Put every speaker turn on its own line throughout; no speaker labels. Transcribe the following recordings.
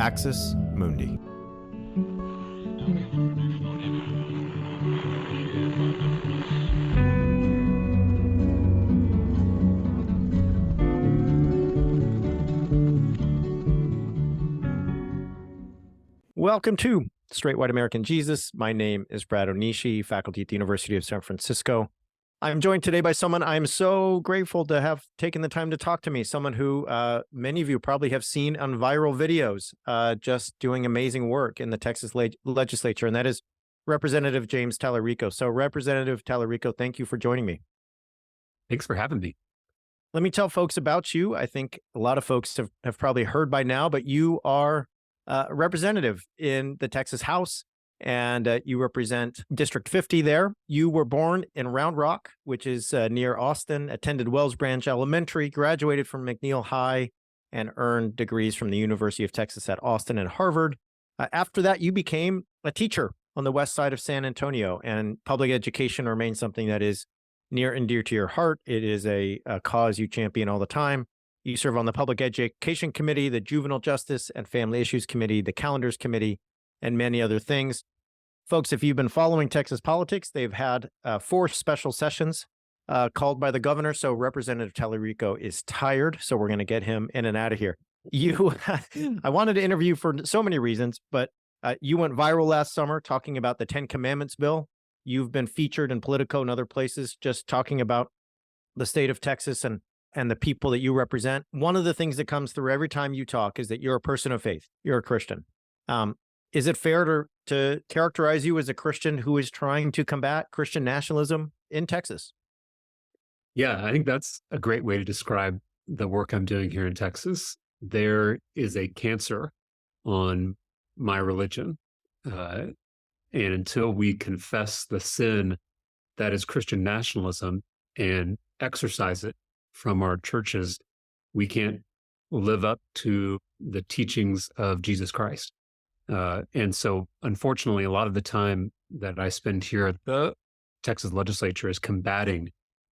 Axis Mundi. Welcome to Straight White American Jesus. My name is Brad Onishi, faculty at the University of San Francisco. I'm joined today by someone I'm so grateful to have taken the time to talk to me, someone who many of you probably have seen on viral videos, just doing amazing work in the Texas legislature, and that is Representative James Talarico. So Representative Talarico, thank you for joining me.
Thanks for having me.
Let me tell folks about you. I think a lot of folks have probably heard by now, but you are a representative in the Texas House, and you represent District 50 there. You were born in Round Rock, which is near Austin, attended Wells Branch Elementary, graduated from McNeil High, and earned degrees from the University of Texas at Austin and Harvard. After that, you became a teacher on the west side of San Antonio, and public education remains something that is near and dear to your heart. It is a cause you champion all the time. You serve on the Public Education Committee, the Juvenile Justice and Family Issues Committee, the Calendars Committee, and many other things. Folks, if you've been following Texas politics, they've had 4 special sessions called by the governor. So Representative Talarico is tired, so we're going to get him in and out of here. I wanted to interview you for so many reasons, but you went viral last summer talking about the 10 Commandments bill. You've been featured in Politico and other places just talking about the state of Texas and the people that you represent. One of the things that comes through every time you talk is that you're a person of faith. You're a Christian. Is it fair to characterize you as a Christian who is trying to combat Christian nationalism in Texas?
Yeah, I think that's a great way to describe the work I'm doing here in Texas. There is a cancer on my religion. And until we confess the sin that is Christian nationalism and exercise it from our churches, we can't live up to the teachings of Jesus Christ. And so, unfortunately, a lot of the time that I spend here at the Texas legislature is combating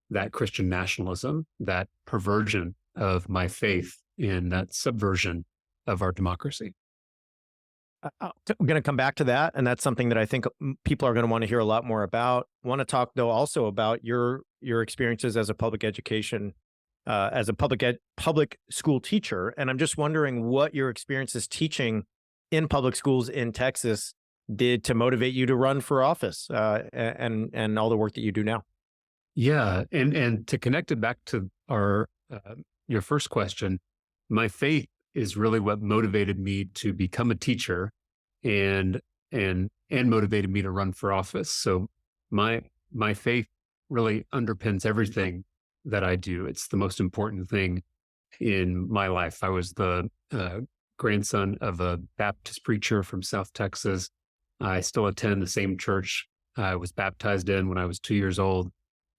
that Christian nationalism, that perversion of my faith, and that subversion of our democracy.
We're going to come back to that, and that's something that I think people are going to want to hear a lot more about. I want to talk, though, also about your experiences as a public education, as a public school teacher, and I'm just wondering what your experiences teaching in public schools in Texas did to motivate you to run for office, and all the work that you do now.
Yeah, and to connect it back to your first question, my faith is really what motivated me to become a teacher, and motivated me to run for office. So my faith really underpins everything that I do. It's the most important thing in my life. I was the grandson of a Baptist preacher from South Texas. I still attend the same church I was baptized in when I was 2 years old,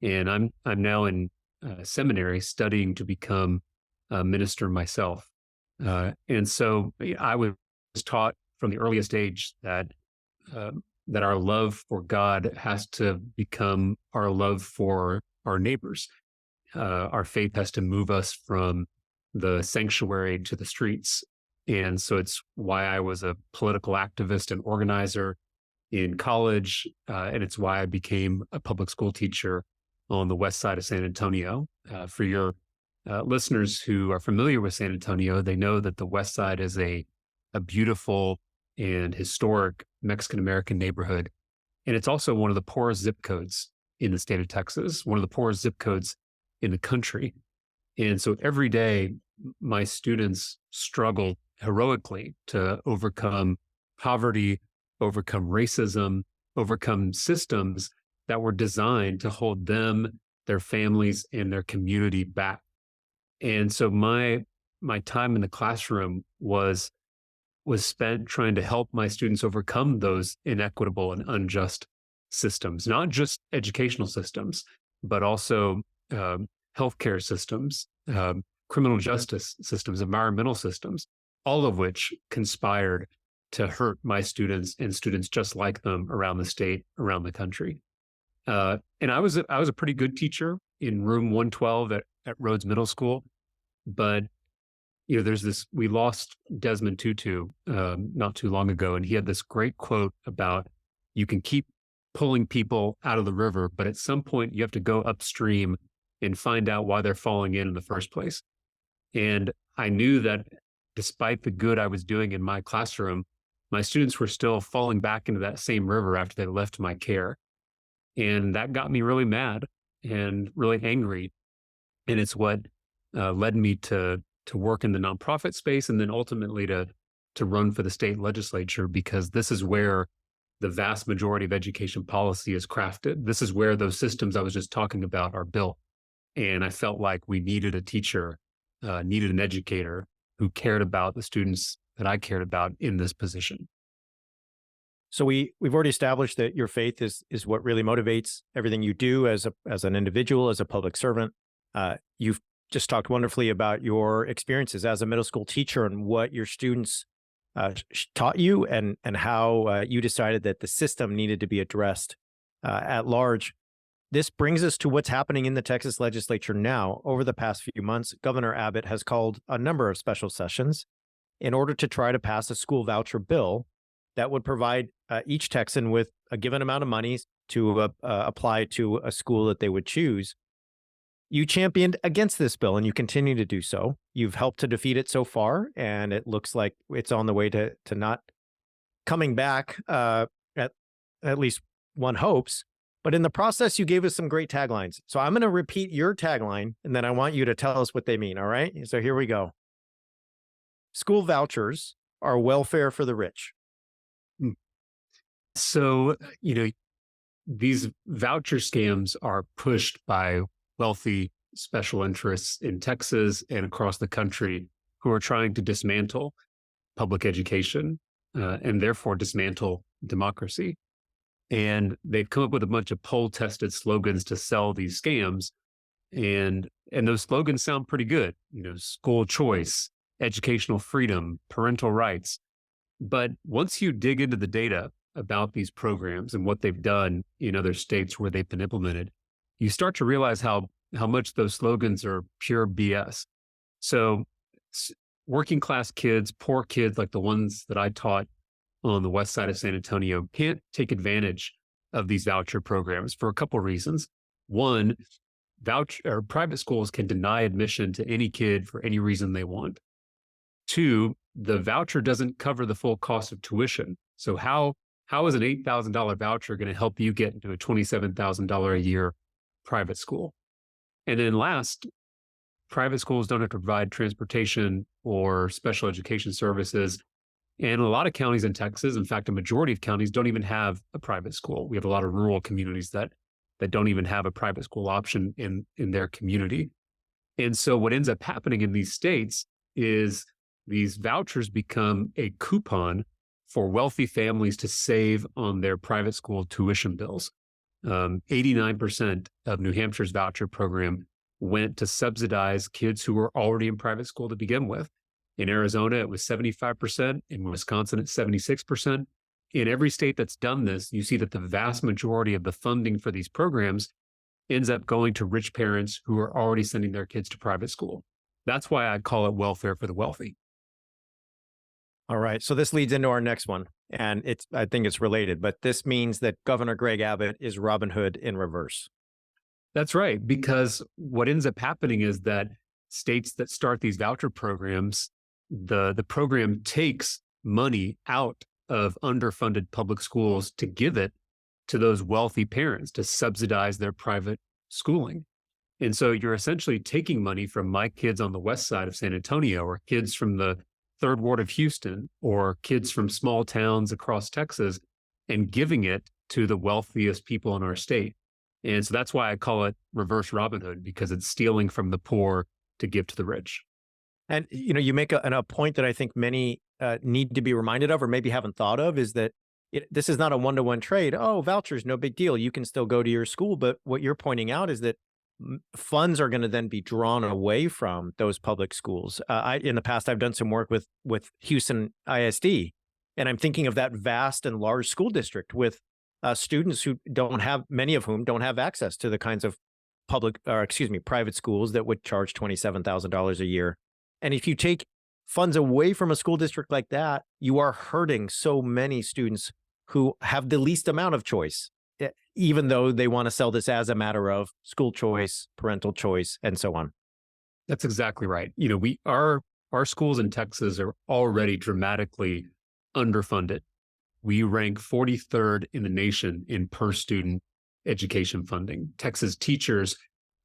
and I'm now in seminary studying to become a minister myself. And so I was taught from the earliest age that our love for God has to become our love for our neighbors. Our faith has to move us from the sanctuary to the streets. And so it's why I was a political activist and organizer in college. And it's why I became a public school teacher on the west side of San Antonio. For your listeners who are familiar with San Antonio, they know that the west side is a beautiful and historic Mexican-American neighborhood. And it's also one of the poorest zip codes in the state of Texas, one of the poorest zip codes in the country. And so every day, my students struggle heroically to overcome poverty, overcome racism, overcome systems that were designed to hold them, their families, and their community back. And so my time in the classroom was spent trying to help my students overcome those inequitable and unjust systems, not just educational systems, but also healthcare systems, criminal justice systems, environmental systems, all of which conspired to hurt my students and students just like them around the state, around the country. And I was a pretty good teacher in room 112 at Rhodes Middle School, but we lost Desmond Tutu not too long ago, and he had this great quote about you can keep pulling people out of the river, but at some point you have to go upstream and find out why they're falling in the first place. And I knew that despite the good I was doing in my classroom, my students were still falling back into that same river after they left my care. And that got me really mad and really angry. And it's what led me to work in the nonprofit space, and then ultimately to run for the state legislature, because this is where the vast majority of education policy is crafted. This is where those systems I was just talking about are built. And I felt like we needed a teacher, needed an educator who cared about the students that I cared about in this position.
So we've already established that your faith is what really motivates everything you do as an individual, as a public servant. You've just talked wonderfully about your experiences as a middle school teacher and what your students taught you, and how you decided that the system needed to be addressed at large. This brings us to what's happening in the Texas legislature now. Over the past few months, Governor Abbott has called a number of special sessions in order to try to pass a school voucher bill that would provide each Texan with a given amount of money to apply to a school that they would choose. You championed against this bill, and you continue to do so. You've helped to defeat it so far, and it looks like it's on the way to not coming back, at least one hopes. But in the process, you gave us some great taglines. So I'm going to repeat your tagline, and then I want you to tell us what they mean, all right? So here we go. School vouchers are welfare for the rich.
So, these voucher scams are pushed by wealthy special interests in Texas and across the country who are trying to dismantle public education and therefore dismantle democracy. And they've come up with a bunch of poll-tested slogans to sell these scams. And those slogans sound pretty good, school choice, educational freedom, parental rights. But once you dig into the data about these programs and what they've done in other states where they've been implemented, you start to realize how much those slogans are pure BS. So working class kids, poor kids like the ones that I taught on the west side of San Antonio can't take advantage of these voucher programs for a couple of reasons. One, private schools can deny admission to any kid for any reason they want. Two, the voucher doesn't cover the full cost of tuition. So how is an $8,000 voucher going to help you get into a $27,000 a year private school? And then last, private schools don't have to provide transportation or special education services. And a lot of counties in Texas, in fact, a majority of counties don't even have a private school. We have a lot of rural communities that don't even have a private school option in their community. And so what ends up happening in these states is these vouchers become a coupon for wealthy families to save on their private school tuition bills. 89% of New Hampshire's voucher program went to subsidize kids who were already in private school to begin with. In Arizona, it was 75%. In Wisconsin, it's 76%. In every state that's done this, you see that the vast majority of the funding for these programs ends up going to rich parents who are already sending their kids to private school. That's why I call it welfare for the wealthy.
All right. So this leads into our next one, and I think it's related, but this means that Governor Greg Abbott is Robinhood in reverse.
That's right, because what ends up happening is that states that start these voucher programs, the program takes money out of underfunded public schools to give it to those wealthy parents to subsidize their private schooling. And so you're essentially taking money from my kids on the west side of San Antonio, or kids from the Third Ward of Houston, or kids from small towns across Texas, and giving it to the wealthiest people in our state. And so that's why I call it reverse Robinhood, because it's stealing from the poor to give to the rich.
And, you make a point that I think many need to be reminded of, or maybe haven't thought of, is that this is not a one-to-one trade. Oh, vouchers, no big deal. You can still go to your school. But what you're pointing out is that funds are going to then be drawn away from those public schools. In the past, I've done some work with Houston ISD, and I'm thinking of that vast and large school district with students who many of whom don't have access to the kinds of private schools that would charge $27,000 a year. And if you take funds away from a school district like that, you are hurting so many students who have the least amount of choice, even though they want to sell this as a matter of school choice, parental choice, and so on.
That's exactly right. Our schools in Texas are already dramatically underfunded. We rank 43rd in the nation in per student education funding. Texas teachers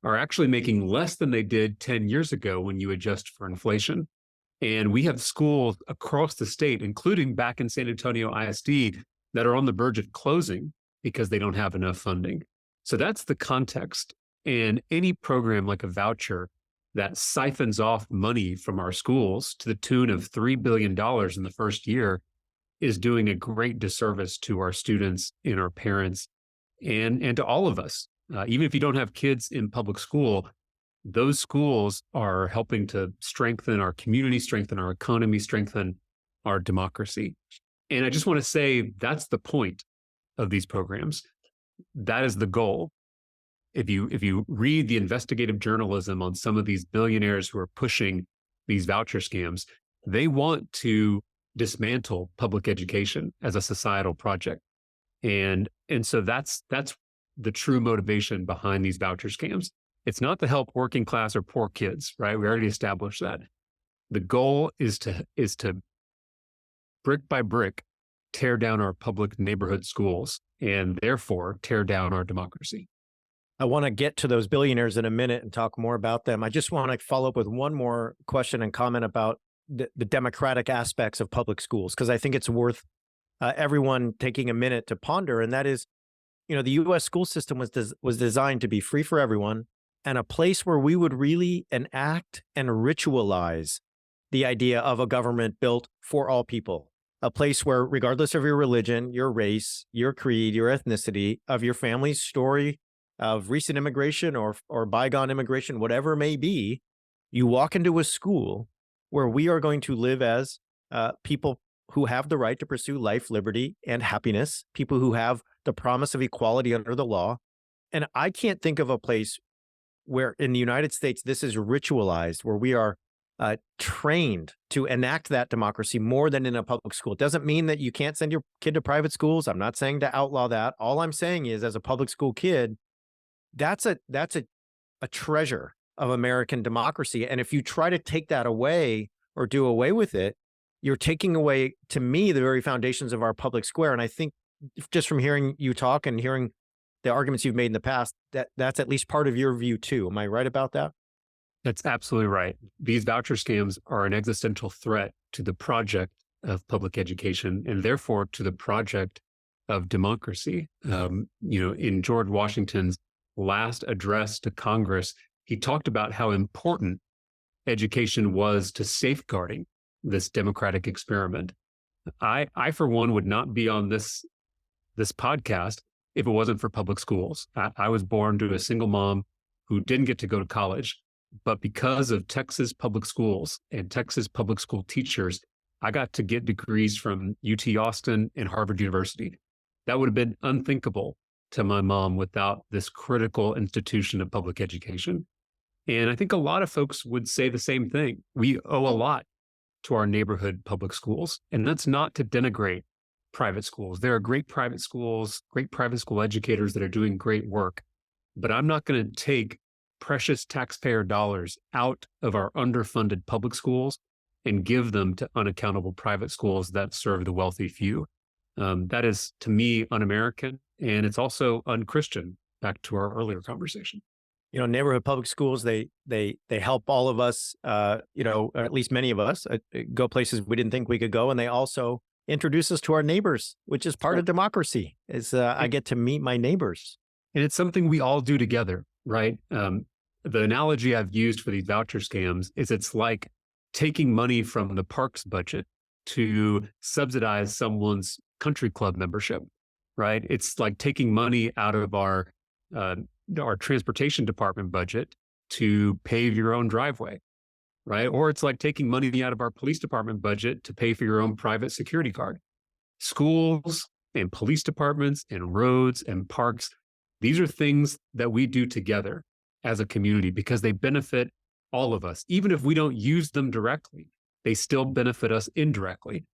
are actually making less than they did 10 years ago when you adjust for inflation. And we have schools across the state, including back in San Antonio ISD, that are on the verge of closing because they don't have enough funding. So that's the context. And any program like a voucher that siphons off money from our schools to the tune of $3 billion in the first year is doing a great disservice to our students and our parents and to all of us. Even if you don't have kids in public school, those schools are helping to strengthen our community, strengthen our economy, strengthen our democracy. And I just want to say that's the point of these programs. That is the goal. If you read the investigative journalism on some of these billionaires who are pushing these voucher scams, they want to dismantle public education as a societal project. And so that's the true motivation behind these voucher scams. It's not to help working class or poor kids, right? We already established that. The goal is to brick by brick tear down our public neighborhood schools and therefore tear down our democracy.
I want to get to those billionaires in a minute and talk more about them. I just want to follow up with one more question and comment about the democratic aspects of public schools, because I think it's worth everyone taking a minute to ponder. And that is, the U.S. school system was designed to be free for everyone and a place where we would really enact and ritualize the idea of a government built for all people, a place where, regardless of your religion, your race, your creed, your ethnicity, of your family's story, of recent immigration or bygone immigration, whatever it may be, you walk into a school where we are going to live as people who have the right to pursue life, liberty, and happiness, people who have the promise of equality under the law. And I can't think of a place where in the United States this is ritualized, where we are trained to enact that democracy more than in a public school. It doesn't mean that you can't send your kid to private schools. I'm not saying to outlaw that. All I'm saying is, as a public school kid, that's a treasure of American democracy. And if you try to take that away or do away with it, you're taking away, to me, the very foundations of our public square. And I think just from hearing you talk and hearing the arguments you've made in the past, that's at least part of your view too. Am I right about that?
That's absolutely right. These voucher scams are an existential threat to the project of public education and therefore to the project of democracy. In George Washington's last address to Congress, he talked about how important education was to safeguarding this democratic experiment. I for one, would not be on this podcast if it wasn't for public schools. I was born to a single mom who didn't get to go to college, but because of Texas public schools and Texas public school teachers, I got to get degrees from UT Austin and Harvard University. That would have been unthinkable to my mom without this critical institution of public education. And I think a lot of folks would say the same thing. We owe a lot to our neighborhood public schools. And that's not to denigrate private schools. There are great private schools, great private school educators that are doing great work. But I'm not going to take precious taxpayer dollars out of our underfunded public schools and give them to unaccountable private schools that serve the wealthy few. That is, to me, un-American, and it's also un-Christian, back to our earlier conversation.
Neighborhood public schools, they help all of us, or at least many of us, go places we didn't think we could go. And they also introduce us to our neighbors, which is part of democracy, is I get to meet my neighbors.
And it's something we all do together, right? The analogy I've used for these voucher scams is it's like taking money from the parks budget to subsidize someone's country club membership, right? It's like taking money out of our transportation department budget to pave your own driveway, right? Or it's like taking money out of our police department budget to pay for your own private security guard. Schools and police departments and roads and parks, these are things that we do together as a community because they benefit all of us. Even if we don't use them directly, they still benefit us indirectly.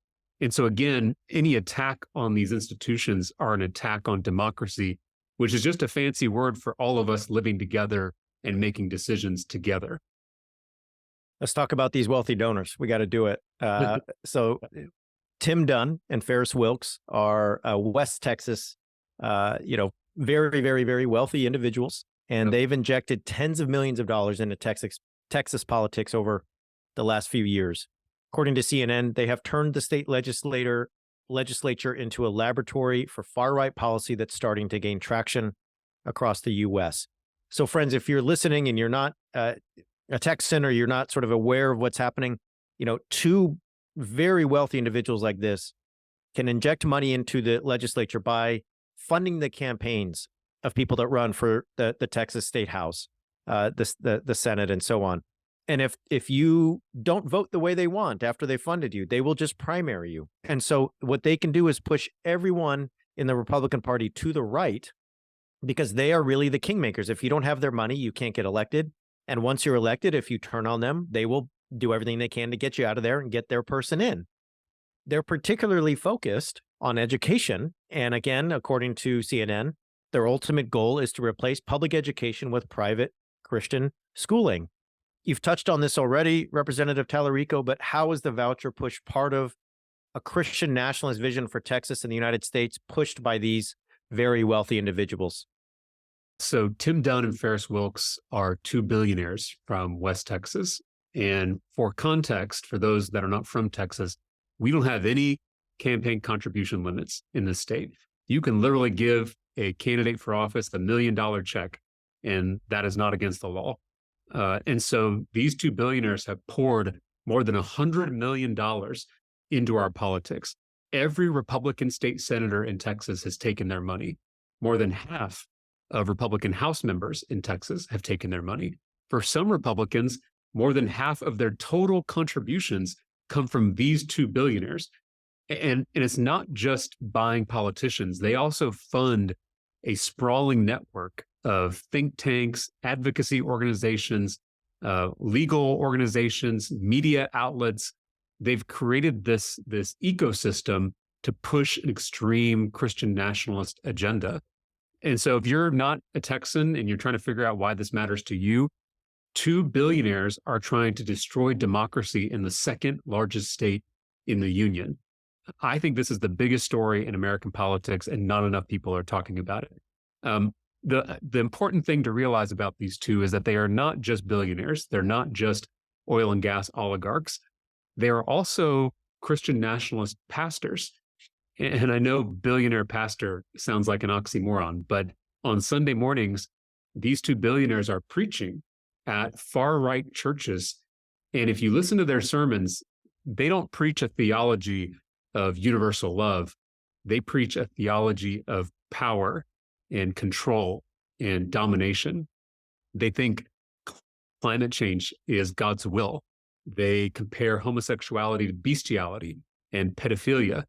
And so again, any attack on these institutions are an attack on democracy, which is just a fancy word for all of us living together and making decisions together.
Let's talk about these wealthy donors. We got to do it. So Tim Dunn and Ferris Wilks are West Texas, very, very, very wealthy individuals. And they've injected tens of millions of dollars into Texas politics over the last few years. According to CNN, they have turned the state legislature into a laboratory for far-right policy that's starting to gain traction across the U.S. So friends, if you're listening and you're not a Texan or you're not sort of aware of what's happening, two very wealthy individuals like this can inject money into the legislature by funding the campaigns of people that run for the Texas State House, the Senate, and so on. And if you don't vote the way they want after they funded you, they will just primary you. And so what they can do is push everyone in the Republican Party to the right, because they are really the kingmakers. If you don't have their money, you can't get elected. And once you're elected, if you turn on them, they will do everything they can to get you out of there and get their person in. They're particularly focused on education. And again, according to CNN, their ultimate goal is to replace public education with private Christian schooling. You've touched on this already, Representative Talarico, but how is the voucher push part of a Christian nationalist vision for Texas and the United States pushed by these very wealthy individuals?
So Tim Dunn and Ferris Wilks are two billionaires from West Texas. And for context, for those that are not from Texas, we don't have any campaign contribution limits in the state. You can literally give a candidate for office $1 million check, and that is not against the law. And so these two billionaires have poured more than $100 million into our politics. Every Republican state senator in Texas has taken their money. More than half of Republican House members in Texas have taken their money. For some Republicans, more than half of their total contributions come from these two billionaires. And it's not just buying politicians. They also fund a sprawling network of think tanks, advocacy organizations, legal organizations, media outlets. They've created this ecosystem to push an extreme Christian nationalist agenda. And so if you're not a Texan and you're trying to figure out why this matters to you, two billionaires are trying to destroy democracy in the second largest state in the union. I think this is the biggest story in American politics, and not enough people are talking about it. The important thing to realize about these two is that they are not just billionaires. They're not just oil and gas oligarchs. They are also Christian nationalist pastors. And I know billionaire pastor sounds like an oxymoron, but on Sunday mornings, these two billionaires are preaching at far-right churches. And if you listen to their sermons, they don't preach a theology of universal love. They preach a theology of power and control and domination. They think climate change is God's will. They compare homosexuality to bestiality and pedophilia.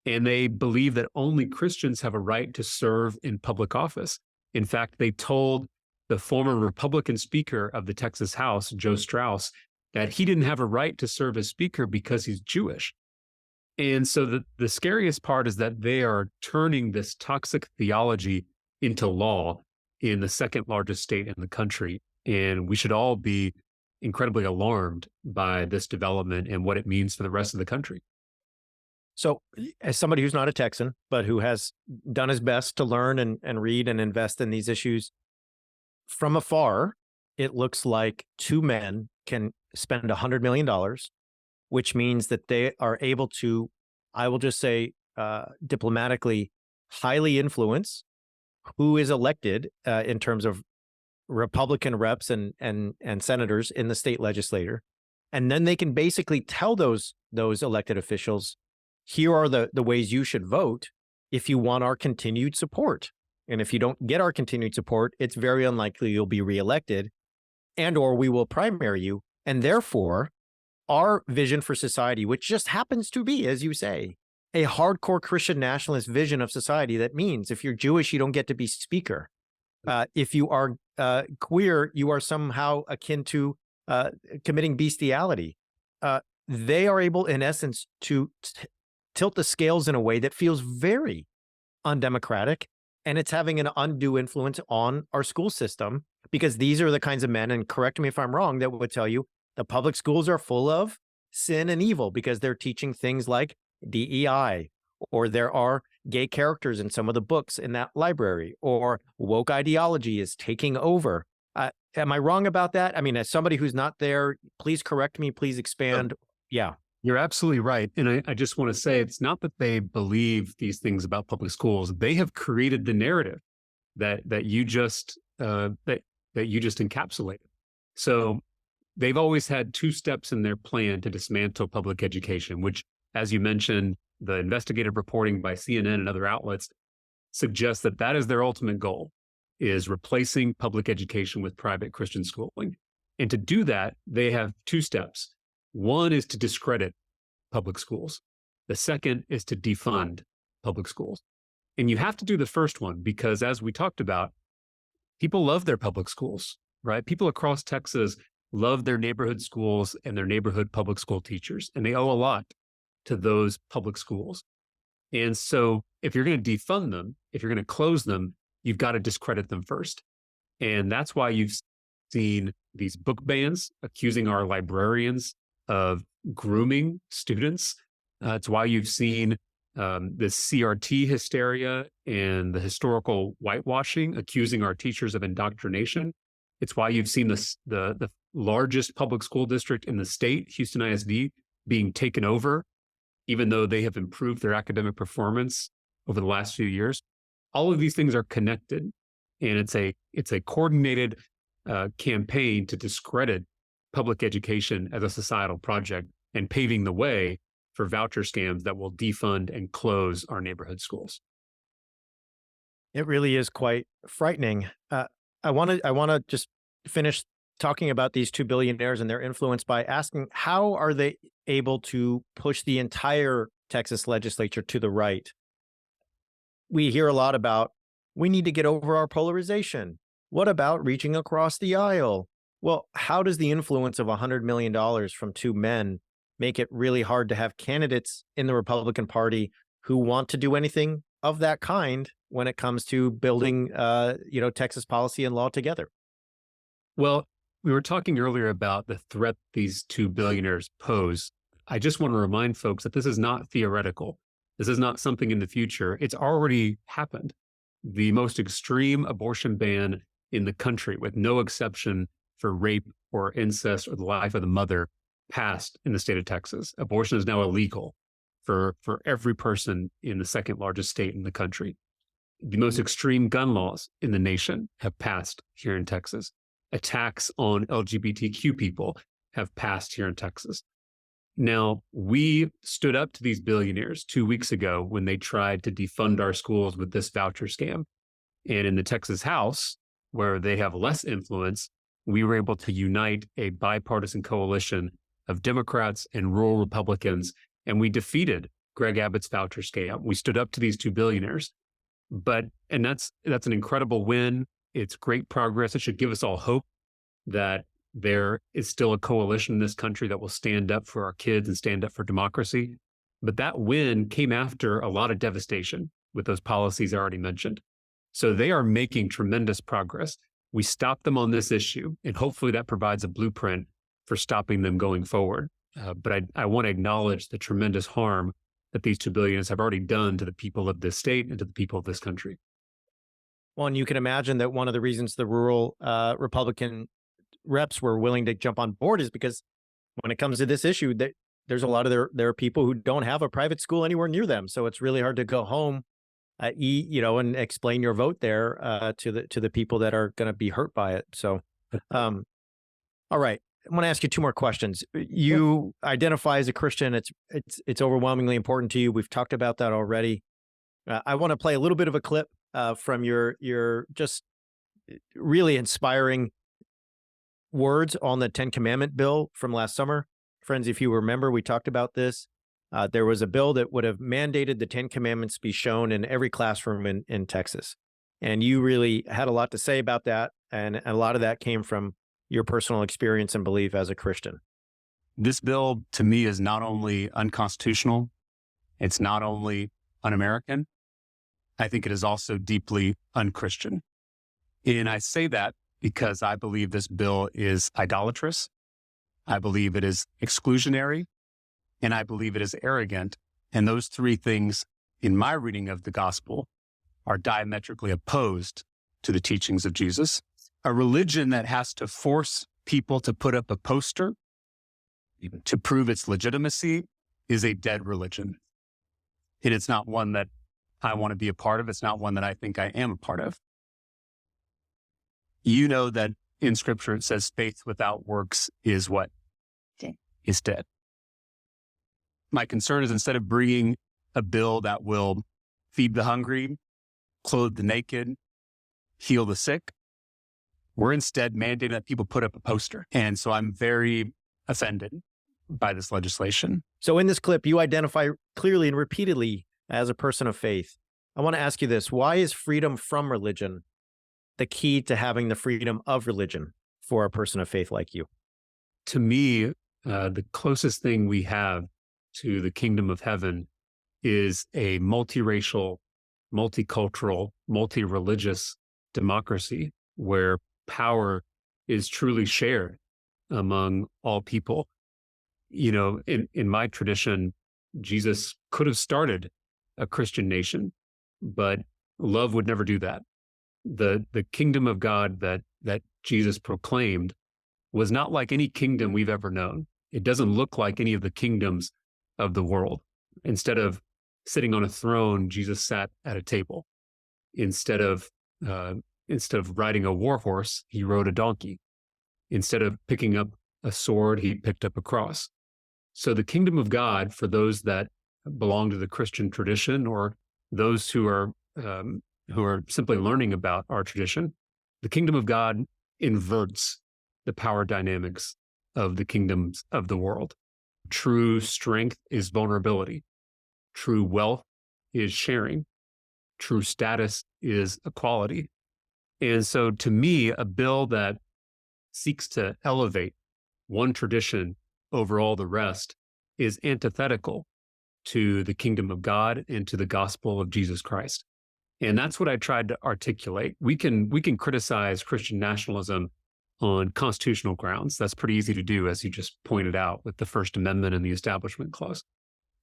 And they believe that only Christians have a right to serve in public office. In fact, they told the former Republican Speaker of the Texas House, Joe Strauss, that he didn't have a right to serve as Speaker because he's Jewish. And so the scariest part is that they are turning this toxic theology into law in the second largest state in the country. And we should all be incredibly alarmed by this development and what it means for the rest of the country.
So as somebody who's not a Texan, but who has done his best to learn and read and invest in these issues, from afar, it looks like two men can spend $100 million, which means that they are able to, I will just say diplomatically, highly influence who is elected in terms of Republican reps and senators in the state legislature. And then they can basically tell those elected officials, here are the ways you should vote if you want our continued support. And if you don't get our continued support, it's very unlikely you'll be reelected, and or we will primary you. And therefore, our vision for society, which just happens to be, as you say, a hardcore Christian nationalist vision of society, that means if you're Jewish, you don't get to be speaker. If you are queer, you are somehow akin to committing bestiality. they are able, in essence, to tilt the scales in a way that feels very undemocratic, and it's having an undue influence on our school system, because these are the kinds of men, and correct me if I'm wrong, that would tell you the public schools are full of sin and evil because they're teaching things like DEI, or there are gay characters in some of the books in that library, or woke ideology is taking over. Am I wrong about that? I mean, as somebody who's not there, please correct me, please expand. Yeah.
You're absolutely right. And I just want to say, it's not that they believe these things about public schools. They have created the narrative that you just encapsulated. So they've always had two steps in their plan to dismantle public education, which, as you mentioned, the investigative reporting by CNN and other outlets suggests that that is their ultimate goal, is replacing public education with private Christian schooling. And to do that, they have two steps. One is to discredit public schools. The second is to defund public schools. And you have to do the first one because, as we talked about, people love their public schools, right? People across Texas love their neighborhood schools and their neighborhood public school teachers, and they owe a lot to those public schools. And so if you're going to defund them, if you're going to close them, you've got to discredit them first. And that's why you've seen these book bans accusing our librarians of grooming students. It's why you've seen this CRT hysteria and the historical whitewashing accusing our teachers of indoctrination. It's why you've seen the largest public school district in the state, Houston ISD, being taken over, even though they have improved their academic performance over the last few years. All of these things are connected, and it's a coordinated campaign to discredit public education as a societal project and paving the way for voucher scams that will defund and close our neighborhood schools.
It really is quite frightening. I want to just finish talking about these two billionaires and their influence by asking, how are they able to push the entire Texas legislature to the right? We hear a lot about, we need to get over our polarization. What about reaching across the aisle? Well, how does the influence of $100 million from two men make it really hard to have candidates in the Republican Party who want to do anything of that kind when it comes to building, Texas policy and law together?
Well, we were talking earlier about the threat these two billionaires pose. I just want to remind folks that this is not theoretical. This is not something in the future. It's already happened. The most extreme abortion ban in the country, with no exception for rape or incest or the life of the mother, passed in the state of Texas. Abortion is now illegal for every person in the second largest state in the country. The most extreme gun laws in the nation have passed here in Texas. Attacks on LGBTQ people have passed here in Texas. Now, we stood up to these billionaires 2 weeks ago when they tried to defund our schools with this voucher scam. And in the Texas House, where they have less influence, we were able to unite a bipartisan coalition of Democrats and rural Republicans, and we defeated Greg Abbott's voucher scam. We stood up to these two billionaires. And that's an incredible win. It's great progress. It should give us all hope that there is still a coalition in this country that will stand up for our kids and stand up for democracy. But that win came after a lot of devastation with those policies I already mentioned. So they are making tremendous progress. We stopped them on this issue, and hopefully that provides a blueprint for stopping them going forward. But I want to acknowledge the tremendous harm that these two billionaires have already done to the people of this state and to the people of this country.
Well, and you can imagine that one of the reasons the rural Republican reps were willing to jump on board is because when it comes to this issue, there's a lot of there are people who don't have a private school anywhere near them. So it's really hard to go home, and explain your vote there to the people that are going to be hurt by it. So, all right. I want to ask you two more questions. You identify as a Christian. It's overwhelmingly important to you. We've talked about that already. I want to play a little bit of a clip from your just really inspiring words on the 10 Commandment bill from last summer. Friends, if you remember, we talked about this. There was a bill that would have mandated the 10 Commandments be shown in every classroom in Texas. And you really had a lot to say about that. And a lot of that came from your personal experience and belief as a Christian.
This bill, to me, is not only unconstitutional, it's not only un-American, I think it is also deeply unchristian. And I say that because I believe this bill is idolatrous. I believe it is exclusionary, and I believe it is arrogant. And those three things, in my reading of the gospel, are diametrically opposed to the teachings of Jesus. A religion that has to force people to put up a poster to prove its legitimacy is a dead religion. And it's not one that I want to be a part of. It's not one that I think I am a part of. You know that in Scripture it says faith without works is what?
Dead.
Is dead. My concern is, instead of bringing a bill that will feed the hungry, clothe the naked, heal the sick, we're instead mandating that people put up a poster. And so I'm very offended by this legislation.
So in this clip, you identify clearly and repeatedly as a person of faith. I want to ask you this. Why is freedom from religion the key to having the freedom of religion for a person of faith like you?
To me, the closest thing we have to the kingdom of heaven is a multiracial, multicultural, multi-religious democracy where power is truly shared among all people. You know, in my tradition, Jesus could have started a Christian nation, but love would never do that. The kingdom of God that Jesus proclaimed was not like any kingdom we've ever known. It doesn't look like any of the kingdoms of the world. Instead of sitting on a throne, Jesus sat at a table. Instead of riding a war horse, he rode a donkey. Instead of picking up a sword, he picked up a cross. So the kingdom of God, for those that belong to the Christian tradition, or those who are simply learning about our tradition, the kingdom of God inverts the power dynamics of the kingdoms of the world. True strength is vulnerability. True wealth is sharing. True status is equality. And so to me, a bill that seeks to elevate one tradition over all the rest is antithetical to the kingdom of God and to the gospel of Jesus Christ. And that's what I tried to articulate. We can criticize Christian nationalism on constitutional grounds. That's pretty easy to do, as you just pointed out, with the First Amendment and the Establishment Clause.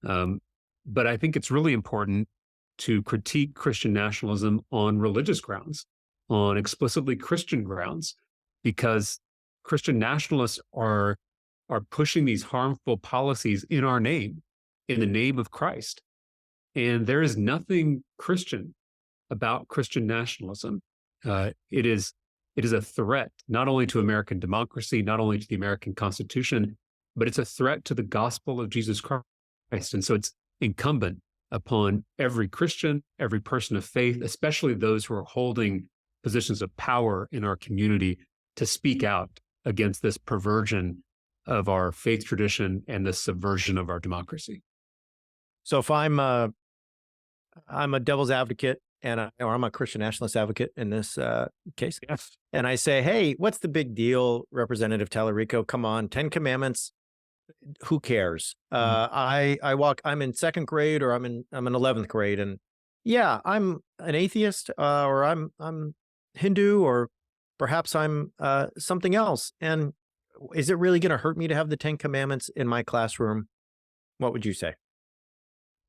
But I think it's really important to critique Christian nationalism on religious grounds, on explicitly Christian grounds, because Christian nationalists are pushing these harmful policies in our name, in the name of Christ. And there is nothing Christian about Christian nationalism. It is a threat not only to American democracy, not only to the American Constitution, but it's a threat to the gospel of Jesus Christ. And so it's incumbent upon every Christian, every person of faith, especially those who are holding positions of power in our community, to speak out against this perversion of our faith tradition and this subversion of our democracy.
So if I'm a devil's advocate, or I'm a Christian nationalist advocate in this case,
Yes.
and I say, hey, what's the big deal, Representative Talarico? Come on, 10 Commandments. Who cares? I'm in second grade, or I'm in 11th grade, and yeah, I'm an atheist, or I'm Hindu, or perhaps I'm something else. And is it really going to hurt me to have the 10 Commandments in my classroom? What would you say?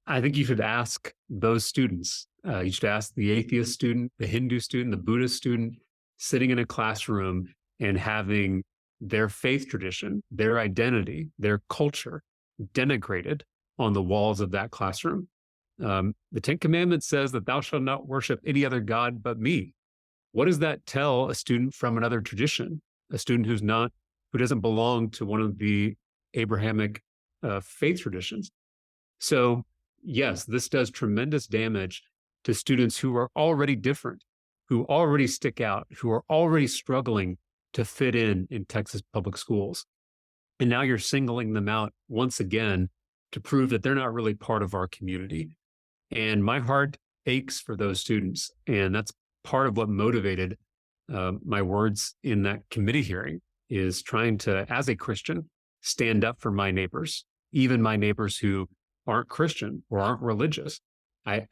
I think you should ask those students. You should ask the atheist student, the Hindu student, the Buddhist student, sitting in a classroom and having their faith tradition, their identity, their culture denigrated on the walls of that classroom. The 10 Commandments says that thou shalt not worship any other God but me. What does that tell a student from another tradition, a student who doesn't belong to one of the Abrahamic faith traditions? So yes, this does tremendous damage to students who are already different, who already stick out, who are already struggling to fit in Texas public schools. And now you're singling them out once again to prove that they're not really part of our community. And my heart aches for those students. And that's part of what motivated my words in that committee hearing, is trying to, as a Christian, stand up for my neighbors, even my neighbors who aren't Christian or aren't religious. I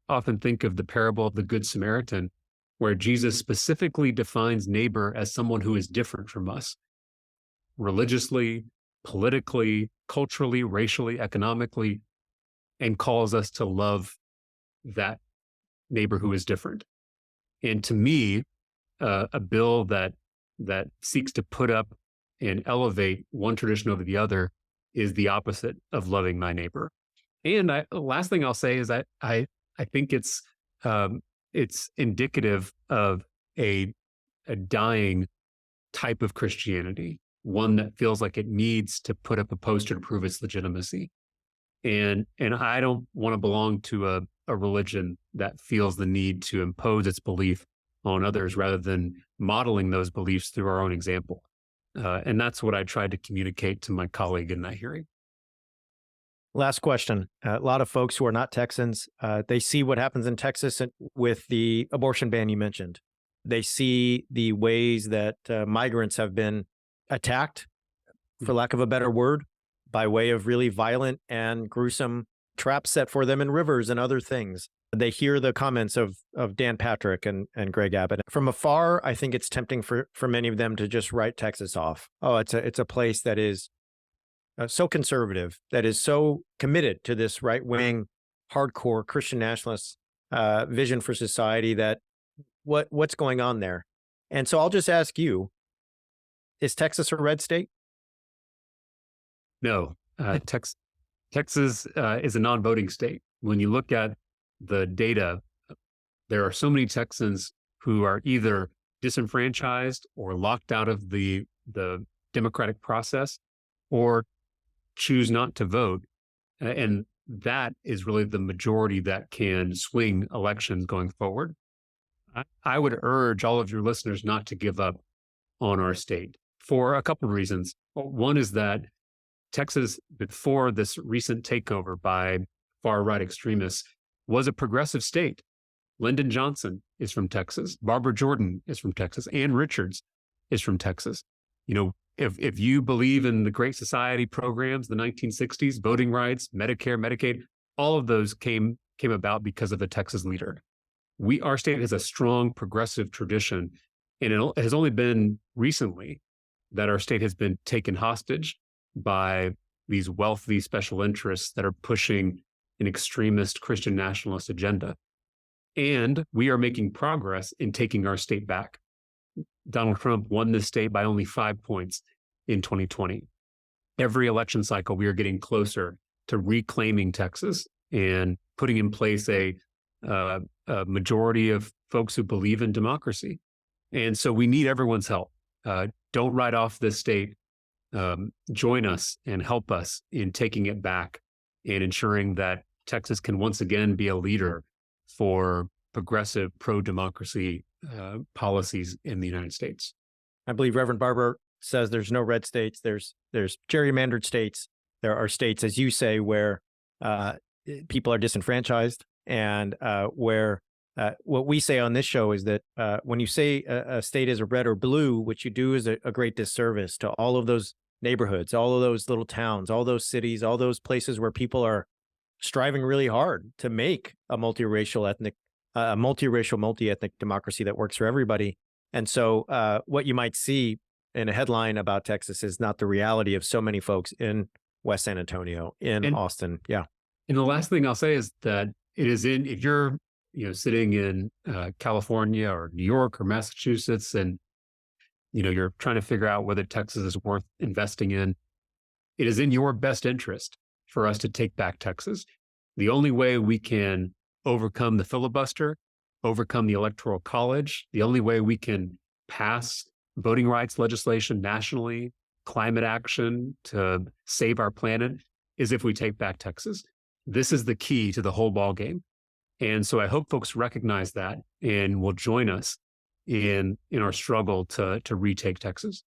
often think of the parable of the Good Samaritan, where Jesus specifically defines neighbor as someone who is different from us, religiously, politically, culturally, racially, economically, and calls us to love that neighbor who is different. And to me, a bill that seeks to put up and elevate one tradition over the other is the opposite of loving my neighbor. And the last thing I'll say is I think it's indicative of a dying type of Christianity, one that feels like it needs to put up a poster to prove its legitimacy. And I don't want to belong to a religion that feels the need to impose its belief on others rather than modeling those beliefs through our own example. And that's what I tried to communicate to my colleague in that hearing.
Last question. A lot of folks who are not Texans, they see what happens in Texas with the abortion ban you mentioned. They see the ways that migrants have been attacked, for lack of a better word, by way of really violent and gruesome traps set for them in rivers and other things. They hear the comments of Dan Patrick and Greg Abbott. From afar, I think it's tempting for many of them to just write Texas off. Oh, it's a place that is so conservative, that is so committed to this right-wing, hardcore Christian nationalist vision for society, that what's going on there? And so I'll just ask you, is Texas a red state?
No, Texas is a non-voting state. When you look at the data, there are so many Texans who are either disenfranchised or locked out of the democratic process or choose not to vote. And that is really the majority that can swing elections going forward. I would urge all of your listeners not to give up on our state for a couple of reasons. One is that Texas, before this recent takeover by far-right extremists, was a progressive state. Lyndon Johnson is from Texas. Barbara Jordan is from Texas. Ann Richards is from Texas. You know, if you believe in the Great Society programs, the 1960s, voting rights, Medicare, Medicaid, all of those came about because of a Texas leader. Our state has a strong progressive tradition, and it has only been recently that our state has been taken hostage by these wealthy special interests that are pushing an extremist Christian nationalist agenda. And we are making progress in taking our state back. Donald Trump won this state by only 5 points in 2020. Every election cycle, we are getting closer to reclaiming Texas and putting in place a majority of folks who believe in democracy. And so we need everyone's help. Don't write off this state. Join us and help us in taking it back and ensuring that Texas can once again be a leader for progressive pro-democracy policies in the United States.
I believe Reverend Barber says there's no red states. There's gerrymandered states. There are states, as you say, where people are disenfranchised, and where what we say on this show is that when you say a state is a red or blue, what you do is a great disservice to all of those neighborhoods, all of those little towns, all those cities, all those places where people are striving really hard to make a multiracial, multi-ethnic democracy that works for everybody. And so what you might see in a headline about Texas is not the reality of so many folks in West San Antonio, in Austin. Yeah.
And the last thing I'll say is that if you're sitting in California or New York or Massachusetts, and you're trying to figure out whether Texas is worth investing in, it is in your best interest for us to take back Texas. The only way we can overcome the filibuster, overcome the Electoral College, the only way we can pass voting rights legislation nationally, climate action to save our planet, is if we take back Texas. This is the key to the whole ball game. And so I hope folks recognize that and will join us in our struggle to retake Texas.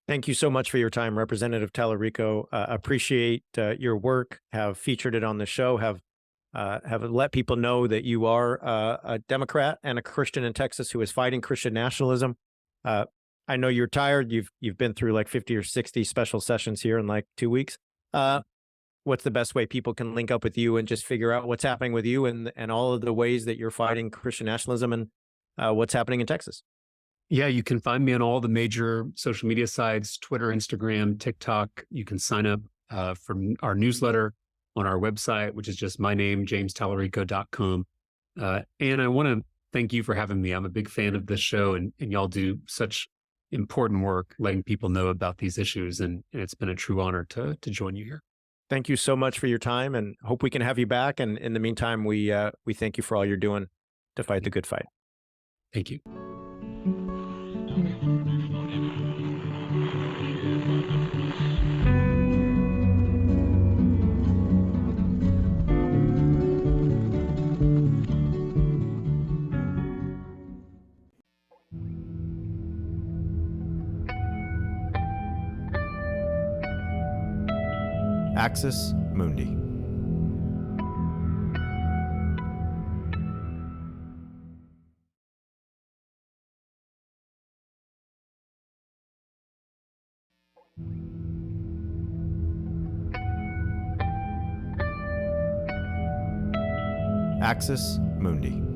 Thank you so much for your time, Representative Talarico. Appreciate your work, have featured it on the show, have let people know that you are a Democrat and a Christian in Texas who is fighting Christian nationalism. I know you're tired. You've been through like 50 or 60 special sessions here in like 2 weeks. What's the best way people can link up with you and just figure out what's happening with you and all of the ways that you're fighting Christian nationalism and what's happening in Texas?
Yeah, you can find me on all the major social media sites, Twitter, Instagram, TikTok. You can sign up for our newsletter on our website, which is just my name, jamestalarico.com. And I want to thank you for having me. I'm a big fan of this show, and y'all do such important work letting people know about these issues. And it's been a true honor to join you here.
Thank you so much for your time, and hope we can have you back. And in the meantime, we thank you for all you're doing to fight the good fight.
Thank you.
Axis Mundi. Axis Mundi.